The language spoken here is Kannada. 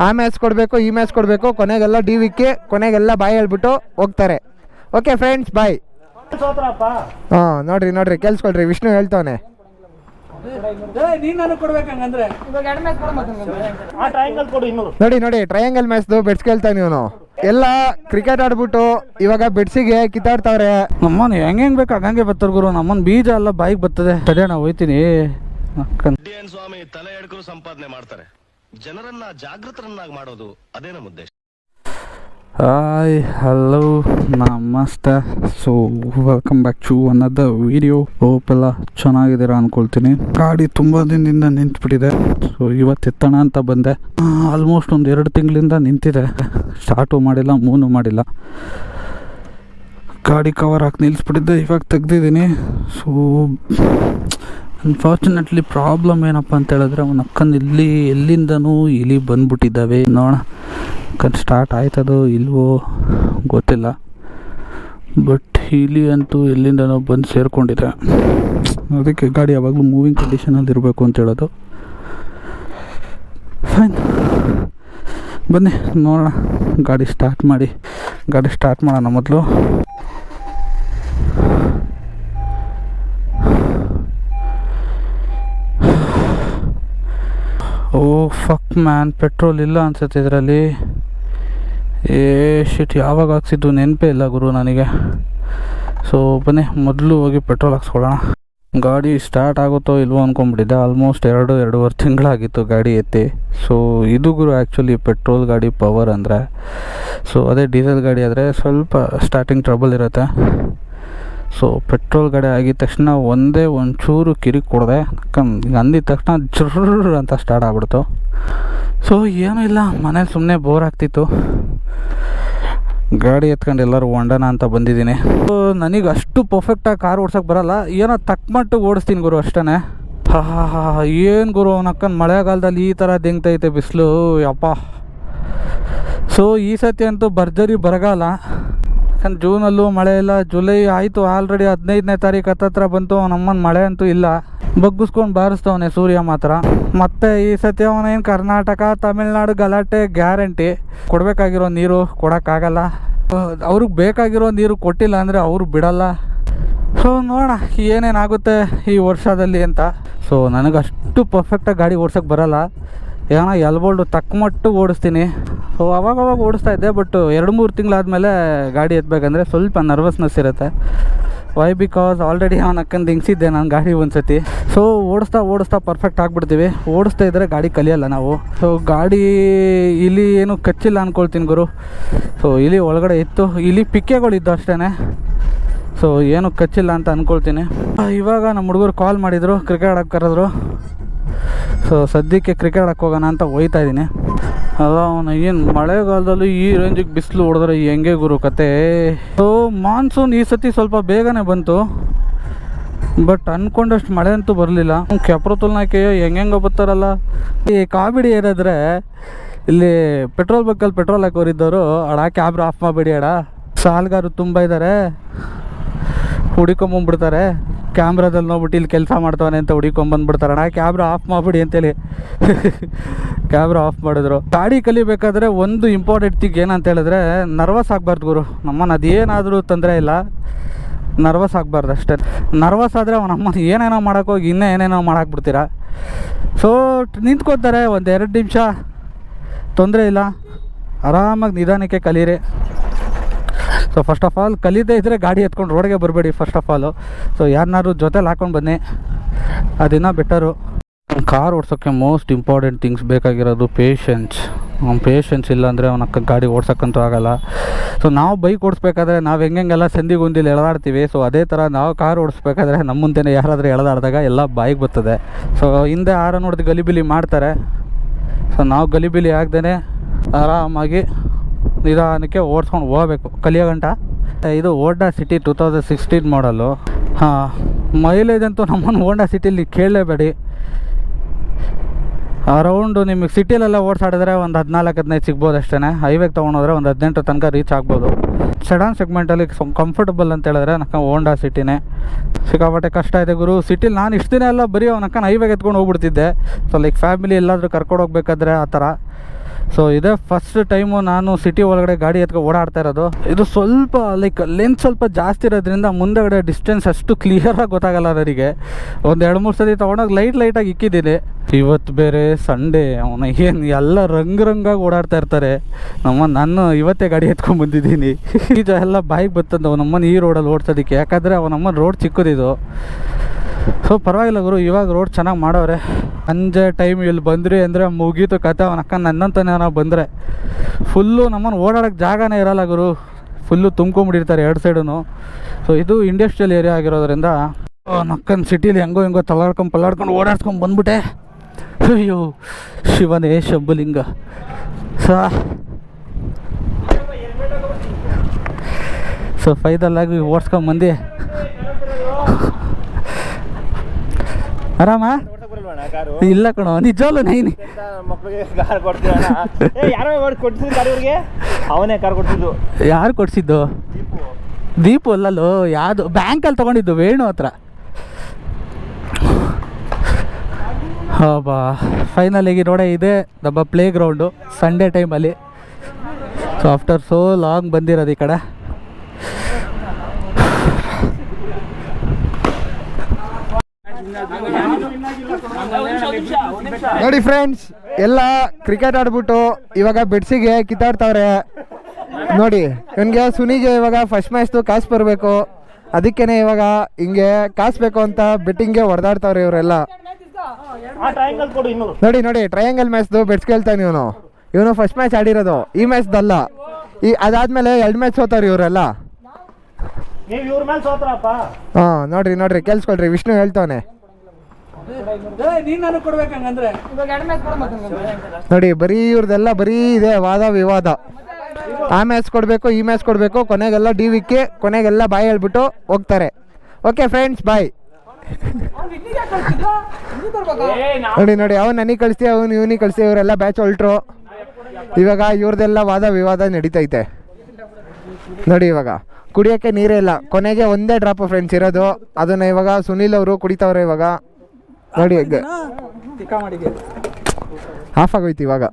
ಆ ಮ್ಯಾಚ್ ಕೊಡಬೇಕು, ಈ ಮ್ಯಾಚ್ ಕೊಡಬೇಕು, ಕೊನೆಗೆಲ್ಲ ಡಿವಿಕ್ಕೆ ಕೊನೆಗೆಲ್ಲ ಬಾಯ್ ಹೇಳ್ಬಿಟ್ಟು ಹೋಗ್ತಾರೆ. ಓಕೆ ಫ್ರೆಂಡ್ಸ್, ಬಾಯ್. ಹಾಂ, ನೋಡ್ರಿ ಕೇಳಿಸ್ಕೊಳ್ರಿ, ವಿಷ್ಣು ಹೇಳ್ತಾನೆ. ನೋಡಿ ಟ್ರಯಾಂಗಲ್ ಮ್ಯಾಚ್ ಬೆಟ್ಸ್ ಕೇಳ್ತಾನೆ ಇವನು. ಎಲ್ಲ ಕ್ರಿಕೆಟ್ ಆಡ್ಬಿಟ್ಟು ಇವಾಗ ಬೆಡ್ಸಿಗೆ ಕಿತ್ತಾಡ್ತಾವ್ರೆ. ನಮ್ಮನ್ ಹೆಂಗ್ ಬೇಕು ಹಂಗೆ ಬರ್ತಾರ ಗುರು. ನಮ್ಮನ್ ಬೀಜ ಎಲ್ಲ ಬಾಯಿಗೆ ಬರ್ತದೆ. ತಡೆ, ನಾ ಹೋಯ್ತೀನಿ. ಸ್ವಾಮಿ ತಲೆ ಎಡ್ಕರು ಸಂಪಾದನೆ ಮಾಡ್ತಾರೆ, ಜನರನ್ನ ಜಾಗೃತರನ್ನಾಗಿ ಮಾಡೋದು ಅದೇ ನಮ್ಮ ಉದ್ದೇಶ. ಹಾಯ್, ಹಲೋ, ನಮಸ್ತೆ. So welcome back to another video. Hope ಎಲ್ಲ ಚೆನ್ನಾಗಿದ್ದೀರಾ ಅಂದ್ಕೊಳ್ತೀನಿ. ಗಾಡಿ ತುಂಬ ದಿನದಿಂದ ನಿಂತ್ಬಿಟ್ಟಿದೆ. ಸೊ ಇವತ್ತು ಎತ್ತೋಣ ಅಂತ ಬಂದೆ. ಆಲ್ಮೋಸ್ಟ್ ಒಂದು 2 ತಿಂಗಳಿಂದ ನಿಂತಿದೆ. ಸ್ಟಾರ್ಟು ಮಾಡಿಲ್ಲ, ಮೂನು ಮಾಡಿಲ್ಲ. ಗಾಡಿ ಕವರ್ ಹಾಕಿ ನಿಲ್ಲಿಸ್ಬಿಟ್ಟಿದ್ದೆ, ಇವಾಗ ತೆಗ್ದಿದ್ದೀನಿ. ಸೊ ಅನ್ಫಾರ್ಚುನೇಟ್ಲಿ ಪ್ರಾಬ್ಲಮ್ ಏನಪ್ಪ ಅಂತ ಹೇಳಿದ್ರೆ, ಅವನ ಅಕ್ಕಂದು ಎಲ್ಲಿಂದನೂ ಇಲಿ ಬಂದ್ಬಿಟ್ಟಿದ್ದಾವೆ. ನೋಡೋಣ ಸ್ಟಾರ್ಟ್ ಆಯ್ತದೋ ಇಲ್ವೋ ಗೊತ್ತಿಲ್ಲ, ಬಟ್ ಇಲಿ ಅಂತೂ ಎಲ್ಲಿಂದನೋ ಬಂದು ಸೇರಿಕೊಂಡಿದೆ. ಅದಕ್ಕೆ ಗಾಡಿ ಯಾವಾಗಲೂ ಮೂವಿಂಗ್ ಕಂಡೀಷನಲ್ಲಿ ಇರಬೇಕು ಅಂತ ಹೇಳೋದು. ಫೈನ್, ಬನ್ನಿ ನೋಡೋಣ. ಗಾಡಿ ಸ್ಟಾರ್ಟ್ ಮಾಡೋಣ ಮೊದಲು. ಓ ಫಕ್ ಮ್ಯಾನ್, ಪೆಟ್ರೋಲ್ ಇಲ್ಲ ಅನ್ಸುತ್ತೆ ಇದರಲ್ಲಿ. ಶಿಟ್, ಯಾವಾಗ ಹಾಕ್ಸಿದ್ದು ನೆನಪೇ ಇಲ್ಲ ಗುರು ನನಗೆ. ಸೊ ಬನ್ನಿ ಮೊದಲು ಹೋಗಿ ಪೆಟ್ರೋಲ್ ಹಾಕ್ಸ್ಕೊಳ್ಳೋಣ. ಗಾಡಿ ಸ್ಟಾರ್ಟ್ ಆಗುತ್ತೋ ಇಲ್ವೋ ಅಂದ್ಕೊಂಡ್ಬಿಟ್ಟಿದ್ದೆ. ಆಲ್ಮೋಸ್ಟ್ 2-2.5 ತಿಂಗಳಾಗಿತ್ತು ಗಾಡಿ ಎತ್ತಿ. ಸೊ ಇದು ಗುರು ಆ್ಯಕ್ಚುಲಿ ಪೆಟ್ರೋಲ್ ಗಾಡಿ ಪವರ್ ಅಂದರೆ. ಸೊ ಅದೇ ಡೀಸೆಲ್ ಗಾಡಿ ಆದರೆ ಸ್ವಲ್ಪ ಸ್ಟಾರ್ಟಿಂಗ್ ಟ್ರಬಲ್ ಇರುತ್ತೆ. ಸೊ ಪೆಟ್ರೋಲ್ ಗಾಡಿ ಆಗಿದ ತಕ್ಷಣ ಒಂಚೂರು ಕಿರಿಕ್ ಕೊಡಿದೆ. ಅಂದಿದ ತಕ್ಷಣ ಜರ್ರ್ ಅಂತ ಸ್ಟಾರ್ಟ್ ಆಗ್ಬಿಡ್ತು. ಸೊ ಏನೂ ಇಲ್ಲ, ಮನೇಲಿ ಸುಮ್ಮನೆ ಬೋರ್ ಆಗ್ತಿತ್ತು. ಗಾಡಿ ಎತ್ಕೊಂಡು ಎಲ್ಲರೂ ಹೊಂಡನ ಅಂತ ಬಂದಿದ್ದೀನಿ. ಸೊ ನನಗೆ ಅಷ್ಟು ಪರ್ಫೆಕ್ಟಾಗಿ ಕಾರ್ ಓಡ್ಸೋಕ್ಕೆ ಬರೋಲ್ಲ, ಏನೋ ತಕ್ಕಮಟ್ಟಿಗೆ ಓಡಿಸ್ತೀನಿ ಗುರು ಅಷ್ಟೇ. ಏನು ಗುರು, ಅವನ ಅಕ್ಕನ ಮಳೆಗಾಲದಲ್ಲಿ ಈ ಥರ ದಿಂಗ್ತೈತೆ ಬಿಸಿಲು, ಯಪ್ಪ. ಸೊ ಈ ಸತಿ ಅಂತೂ ಭರ್ಜರಿ ಬರಗಾಲ. ಯಾಕಂದ್ರೆ ಜೂನಲ್ಲೂ ಮಳೆ ಇಲ್ಲ, ಜುಲೈ ಆಯಿತು ಆಲ್ರೆಡಿ 15ನೇ ತಾರೀಕು ಹತ್ತತ್ರ ಬಂತು. ನಮ್ಮನ್ನು ಮಳೆ ಅಂತೂ ಇಲ್ಲ, ಬಗ್ಗಿಸ್ಕೊಂಡು ಬಾರಿಸ್ತವನೆ ಸೂರ್ಯ ಮಾತ್ರ. ಮತ್ತು ಈ ಸತಿ ಅವನೇನು ಕರ್ನಾಟಕ ತಮಿಳ್ನಾಡು ಗಲಾಟೆ ಗ್ಯಾರಂಟಿ. ಕೊಡಬೇಕಾಗಿರೋ ನೀರು ಕೊಡೋಕ್ಕಾಗಲ್ಲ, ಅವ್ರಿಗೆ ಬೇಕಾಗಿರೋ ನೀರು ಕೊಟ್ಟಿಲ್ಲ ಅಂದರೆ ಅವರು ಬಿಡಲ್ಲ. ಸೊ ನೋಡೋಣ ಏನೇನಾಗುತ್ತೆ ಈ ವರ್ಷದಲ್ಲಿ ಅಂತ. ಸೊ ನನಗಷ್ಟು ಪರ್ಫೆಕ್ಟಾಗಿ ಗಾಡಿ ಓಡ್ಸೋಕ್ಕೆ ಬರೋಲ್ಲ, ಏನೋ ಎಲ್ಬೋಲ್ಡು ತಕ್ಕಮಟ್ಟು ಓಡಿಸ್ತೀನಿ. ಸೊ ಅವಾಗ ಓಡಿಸ್ತಾ ಇದ್ದೆ, ಬಟ್ 2-3 ತಿಂಗಳಾದಮೇಲೆ ಗಾಡಿ ಎತ್ತಬೇಕಂದ್ರೆ ಸ್ವಲ್ಪ ನರ್ವಸ್ನೆಸ್ ಇರುತ್ತೆ. ವೈ ಬಿಕಾಸ್ ಆಲ್ರೆಡಿ ಅವನ ಅಕ್ಕಂದು ಹಿಂಗ್ಸಿದ್ದೆ ನಾನು ಗಾಡಿ ಒಂದು ಸತಿ. ಸೊ ಓಡಿಸ್ತಾ ಪರ್ಫೆಕ್ಟ್ ಆಗಿಬಿಡ್ತೀವಿ. ಓಡಿಸ್ತಾ ಇದ್ದರೆ ಗಾಡಿ ಕಲಿಯಲ್ಲ ನಾವು. ಸೊ ಗಾಡಿ ಇಲ್ಲಿ ಏನು ಕಚ್ಚಿಲ್ಲ ಅಂದ್ಕೊಳ್ತೀನಿ ಗುರು. ಸೊ ಇಲ್ಲಿ ಒಳಗಡೆ ಇತ್ತು, ಇಲ್ಲಿ ಪಿಕ್ಕೆಗಳಿದ್ದು ಅಷ್ಟೇ. ಸೊ ಏನು ಕಚ್ಚಿಲ್ಲ ಅಂತ ಅಂದ್ಕೊಳ್ತೀನಿ. ಇವಾಗ ನಮ್ಮ ಹುಡುಗರು ಕಾಲ್ ಮಾಡಿದರು, ಕ್ರಿಕೆಟ್ ಆಡೋಕ್ಕೆ ಕರೆದ್ರು. ಸೊ ಸದ್ಯಕ್ಕೆ ಕ್ರಿಕೆಟ್ ಆಡೋಕ್ಕೆ ಹೋಗೋಣ ಅಂತ ಹೋಯ್ತಾ ಇದ್ದೀನಿ. ಅದ ಅವನು ಏನು ಮಳೆಗಾಲದಲ್ಲೂ ಈ ರೇಂಜಿಗೆ ಬಿಸಿಲು ಹೊಡೆದ್ರೆ ಹೆಂಗೆ ಗುರು ಕತೆ. ಸೊ ಮಾನ್ಸೂನ್ ಈ ಸತಿ ಸ್ವಲ್ಪ ಬೇಗನೆ ಬಂತು, ಬಟ್ ಅಂದ್ಕೊಂಡಷ್ಟು ಮಳೆ ಅಂತೂ ಬರಲಿಲ್ಲ. ಕೆಪ್ರತುಲ್ನಾಕೆ ಹೆಂಗೆ ಬರ್ತಾರಲ್ಲ. ಈ ಕಾಮಿಡಿ ಏನಾದರೆ, ಇಲ್ಲಿ ಪೆಟ್ರೋಲ್ ಬಂಕಲ್ಲಿ ಪೆಟ್ರೋಲ್ ಹಾಕೋರಿದ್ದವರು ಅಡ ಕ್ಯಾಬ್ರ ಆಫ್ ಮಾಡಿಬಿಡಿ ಅಡ, ಸಾಲಗಾರರು ತುಂಬ ಇದ್ದಾರೆ, ಹುಡಿಕೊಂಬಂದ್ಬಿಡ್ತಾರೆ. ಕ್ಯಾಮ್ರಾದಲ್ಲಿ ನೋಡ್ಬಿಟ್ಟು ಇಲ್ಲಿ ಕೆಲಸ ಮಾಡ್ತಾನೆ ಅಂತ ಹುಡಿಕೊಂಬಂದ್ಬಿಡ್ತಾರೆ. ಅಣ್ಣ ಕ್ಯಾಮ್ರಾ ಆಫ್ ಮಾಡಿಬಿಡಿ ಅಂತೇಳಿ ಕ್ಯಾಮ್ರಾ ಆಫ್ ಮಾಡಿದ್ರು. ಗಾಡಿ ಕಲಿಬೇಕಾದ್ರೆ ಒಂದು ಇಂಪಾರ್ಟೆಂಟ್ ಥಿಂಗ್ ಏನಂತ ಹೇಳಿದ್ರೆ, ನರ್ವಸ್ ಆಗಬಾರ್ದು ಗುರು. ನಮ್ಮನ್ನು ಅದೇನಾದರೂ ತೊಂದರೆ ಇಲ್ಲ, ನರ್ವಸ್ ಆಗಬಾರ್ದು ಅಷ್ಟೇ. ನರ್ವಸ್ ಆದರೆ ನಮ್ಮನ್ನು ಏನೇನೋ ಮಾಡೋಕ್ಕೋಗಿ ಏನೇನೋ ಮಾಡಾಕ್ಬಿಡ್ತೀರ. ಸೊ ನಿಂತ್ಕೋತಾರೆ 1-2 ನಿಮಿಷ, ತೊಂದರೆ ಇಲ್ಲ, ಆರಾಮಾಗಿ ನಿಧಾನಕ್ಕೆ ಕಲೀರಿ. ಸೊ ಫಸ್ಟ್ ಆಫ್ ಆಲ್ ಕಲಿಯದೇ ಇದ್ದರೆ ಗಾಡಿ ಎತ್ಕೊಂಡು ರೋಡ್ಗೆ ಬರಬೇಡಿ ಫಸ್ಟ್ ಆಫ್ ಆಲು. ಸೊ ಯಾರನ್ನಾರು ಜೊತೆಲಿ ಹಾಕೊಂಡು ಬನ್ನಿ, ಅದಿನ್ನ ಬೆಟರು. ಕಾರ್ ಓಡ್ಸೋಕ್ಕೆ ಮೋಸ್ಟ್ ಇಂಪಾರ್ಟೆಂಟ್ ಥಿಂಗ್ಸ್ ಬೇಕಾಗಿರೋದು ಪೇಷನ್ಸ್ ಇಲ್ಲ ಅಂದರೆ ಅವನ ಗಾಡಿ ಓಡ್ಸೋಕ್ಕಂತೂ ಆಗೋಲ್ಲ. ಸೊ ನಾವು ಬೈಕ್ ಓಡಿಸ್ಬೇಕಾದ್ರೆ ನಾವು ಹೆಂಗೆಲ್ಲ ಸಂದಿಗೊಂದಿಲ್ಲಿ ಎಳೆದಾಡ್ತೀವಿ. ಸೊ ಅದೇ ಥರ ನಾವು ಕಾರ್ ಓಡಿಸ್ಬೇಕಾದ್ರೆ ನಮ್ಮ ಮುಂದೆನೇ ಯಾರಾದರೂ ಎಳೆದಾಡಿದಾಗ ಎಲ್ಲ ಬಾಯಿಗೆ ಬರ್ತದೆ. ಸೊ ಹಿಂದೆ ಆರ ನೋಡಿದ ಗಲಿಬಿಲಿ ಮಾಡ್ತಾರೆ. ಸೊ ನಾವು ಗಲಿಬಿಲಿ ಆಗದೇ ಆರಾಮಾಗಿ ನಿಧಾನಕ್ಕೆ ಓಡಿಸ್ಕೊಂಡು ಹೋಗ್ಬೇಕು ಕಲಿಯೋ ಗಂಟ. ಇದು ಹೋಂಡಾ ಸಿಟಿ 2016 ಮಾಡಲು. ಮೈಲೇಜ್ ಅಂತೂ ನಮ್ಮನ್ನು ಹೋಂಡಾ ಸಿಟಿಲಿ ಕೇಳಲೇಬೇಡಿ. ಅರೌಂಡು ನಿಮಗೆ ಸಿಟಿಲೆಲ್ಲ ಓಡಿಸಾಡಿದ್ರೆ ಒಂದು 14-15 ಸಿಗ್ಬೋದು ಅಷ್ಟೇ. ಹೈವೇಗೆ ತೊಗೊಂಡೋದ್ರೆ ಒಂದು 18 ತನಕ ರೀಚ್ ಆಗ್ಬೋದು. ಸಡನ್ ಸೆಗ್ಮೆಂಟಲ್ಲಿ ಕಂಫರ್ಟಬಲ್ ಅಂತ ಹೇಳಿದ್ರೆ ನಕ್ಕ ಹೋಂಡಾ ಸಿಟಿನೇ ಸಿಕ್ಕಾಪಟ್ಟೆ ಕಷ್ಟ ಇದೆ ಗುರು. ಸಿಟಿಲಿ ನಾನು ಇಷ್ಟು ದಿನ ಎಲ್ಲ ಬರೀ ಅವನಕ್ಕ ಹೈವೇಗೆ ಎತ್ಕೊಂಡು ಹೋಗ್ಬಿಡ್ತಿದ್ದೆ. ಸೊ ಲೈಕ್ ಫ್ಯಾಮಿಲಿ ಎಲ್ಲಾದರೂ ಕರ್ಕೊಂಡು ಹೋಗ್ಬೇಕಾದ್ರೆ ಆ ಥರ. ಸೊ ಇದೇ ಫಸ್ಟ್ ಟೈಮು ನಾನು ಸಿಟಿ ಒಳಗಡೆ ಗಾಡಿ ಎತ್ಕೊ ಓಡಾಡ್ತಾ ಇರೋದು. ಇದು ಸ್ವಲ್ಪ ಲೈಕ್ ಲೆಂತ್ ಸ್ವಲ್ಪ ಜಾಸ್ತಿ ಇರೋದ್ರಿಂದ ಮುಂದೆಗಡೆ ಡಿಸ್ಟೆನ್ಸ್ ಅಷ್ಟು ಕ್ಲಿಯರಾಗಿ ಗೊತ್ತಾಗಲ್ಲ ನನಗೆ. ಒಂದು 2-3 ಸತಿ ತೊಗೊಂಡಾಗ ಲೈಟಾಗಿ ಇಕ್ಕಿದ್ದೀನಿ. ಇವತ್ತು ಬೇರೆ ಸಂಡೇ, ಅವನ ಏನು ಎಲ್ಲ ರಂಗಾಗಿ ಓಡಾಡ್ತಾ ಇರ್ತಾರೆ. ನಾನು ಇವತ್ತೇ ಗಾಡಿ ಎತ್ಕೊಂಡು ಬಂದಿದ್ದೀನಿ. ಈಗ ಎಲ್ಲ ಬಾಯಿಗೆ ಬರ್ತಂದು ಅವನಮ್ಮನ ಈ ರೋಡಲ್ಲಿ ಓಡ್ಸೋದಕ್ಕೆ, ಯಾಕಂದರೆ ಅವನಮ್ಮನ ರೋಡ್ ಚಿಕ್ಕದಿದು. ಸೊ ಪರವಾಗಿಲ್ಲ ಗುರು, ಇವಾಗ ರೋಡ್ ಚೆನ್ನಾಗಿ ಮಾಡವ್ರೆ. ಸಂಜೆ ಟೈಮ್ ಇಲ್ಲಿ ಬಂದ್ರಿ ಅಂದರೆ ಮುಗೀತು ಕತೆ. ಅವನ ಅಕ್ಕ ನನ್ನಂತಾನೆ ನಾವು ಬಂದರೆ ಫುಲ್ಲು ನಮ್ಮನ್ನು ಓಡಾಡೋಕ್ಕೆ ಜಾಗನೇ ಇರೋಲ್ಲ ಗುರು. ಫುಲ್ಲು ತುಂಬ್ಕೊಂಬಿಟ್ಟಿರ್ತಾರೆ 2 ಸೈಡೂ. ಸೊ ಇದು ಇಂಡಸ್ಟ್ರಿಯಲ್ ಏರಿಯಾ ಆಗಿರೋದ್ರಿಂದ ನಕ್ಕನ್ ಸಿಟಿಲಿ ಹೆಂಗೋ ಪಲ್ಲಾಡ್ಕೊಂಡು ಓಡಾಡ್ಸ್ಕೊಂಡು ಬಂದ್ಬಿಟ್ಟೆ. ಅಯ್ಯೋ ಶಿವನೇ ಶಂಭುಲಿಂಗ. ಸೊ ಫೈನಲಾಗಿ ಓಡಿಸ್ಕೊಂಬಂದು ಆರಾಮ ಇಲ್ಲ ಕಣೋ, ನಿಜವಲ್ಲ ನೈನಿ ಅವನೇ ಕಾರ್ ಕೊಡ್ತಿದ್ದು. ಯಾರು ಕೊಡ್ಸಿದ್ದು? ದೀಪು ಅಲ್ಲಲ್ಲೋ, ಯಾವುದು ಬ್ಯಾಂಕಲ್ಲಿ ತೊಗೊಂಡಿದ್ದು ವೇಣು ಹತ್ರ. ಹೌಬಾ ಫೈನಲಿಗೆ ನೋಡ, ಇದೆ ನಮ್ಮ ಪ್ಲೇ ಗ್ರೌಂಡು ಸಂಡೇ ಟೈಮಲ್ಲಿ. ಸೊ ಆಫ್ಟರ್ ಸೋ ಲಾಂಗ್ ಬಂದಿರೋದು ಈ ಕಡೆ. ನೋಡಿ ಫ್ರೆಂಡ್ಸ್, ಎಲ್ಲ ಕ್ರಿಕೆಟ್ ಆಡ್ಬಿಟ್ಟು ಇವಾಗ ಬೆಡ್ಸಿಗೆ ಕಿತ್ತಾಡ್ತಾವ್ರೆ ನೋಡಿ. ಇವನಿಗೆ ಸುನಿಗೆ ಇವಾಗ ಫಸ್ಟ್ ಮ್ಯಾಚ್ದು ಕಾಸು ಬರಬೇಕು, ಅದಕ್ಕೇನೆ ಇವಾಗ ಹಿಂಗೆ ಕಾಸು ಬೇಕು ಅಂತ ಬೆಟ್ಟಿಂಗ್ಗೆ ಹೊಡೆದಾಡ್ತಾವ್ರೆ ಇವರೆಲ್ಲ. ನೋಡಿ ಟ್ರಯಾಂಗಲ್ ಮ್ಯಾಚ್ದು ಬೆಟ್ಸ್ ಕೇಳ್ತಾನೆ ಇವನು ಫಸ್ಟ್ ಮ್ಯಾಚ್ ಆಡಿರೋದು, ಈ ಮ್ಯಾಚ್ದಲ್ಲ. ಅದಾದ್ಮೇಲೆ 2 ಮ್ಯಾಚ್ ಸೋತಾವ್ರಿ ಇವರೆಲ್ಲ. ಹಾಂ ನೋಡ್ರಿ ಕೇಳಿಸ್ಕೊಳ್ರಿ, ವಿಷ್ಣು ಹೇಳ್ತಾನೆ ನೋಡಿ. ಬರೀ ಇವ್ರದೆಲ್ಲ ಬರೀ ಇದೆ ವಾದ ವಿವಾದ. ಆ ಮ್ಯಾಚ್ ಕೊಡಬೇಕು, ಈ ಮ್ಯಾಚ್ ಕೊಡಬೇಕು, ಕೊನೆಗೆಲ್ಲ ಡಿವಿಕ್ಕೆ ಕೊನೆಗೆಲ್ಲ ಬಾಯ್ ಹೇಳ್ಬಿಟ್ಟು ಹೋಗ್ತಾರೆ. ಓಕೆ ಫ್ರೆಂಡ್ಸ್, ಬಾಯ್. ನೋಡಿ ಅವ್ನು ನನಗೆ ಕಳಿಸ್ತಿ, ಅವ್ನು ಇವನಿಗೆ ಕಳಿಸ್ತಿ, ಇವರೆಲ್ಲ ಬ್ಯಾಚ್ ಹೊಲ್ಟ್ರು. ಇವಾಗ ಇವ್ರದೆಲ್ಲ ವಾದ ವಿವಾದ ನಡೀತೈತೆ ನೋಡಿ. ಇವಾಗ ಕುಡಿಯೋಕ್ಕೆ ನೀರೇ ಇಲ್ಲ, ಕೊನೆಗೆ ಒಂದೇ ಡ್ರಾಪ್ ಫ್ರೆಂಡ್ಸ್ ಇರೋದು. ಅದನ್ನ ಇವಾಗ ಸುನಿಲ್ ಅವರು ಕುಡಿತಾವ್ರೆ ಇವಾಗ ನೋಡಿ. ಆಫ್ ಆಗೋಯ್ತು ಇವಾಗ.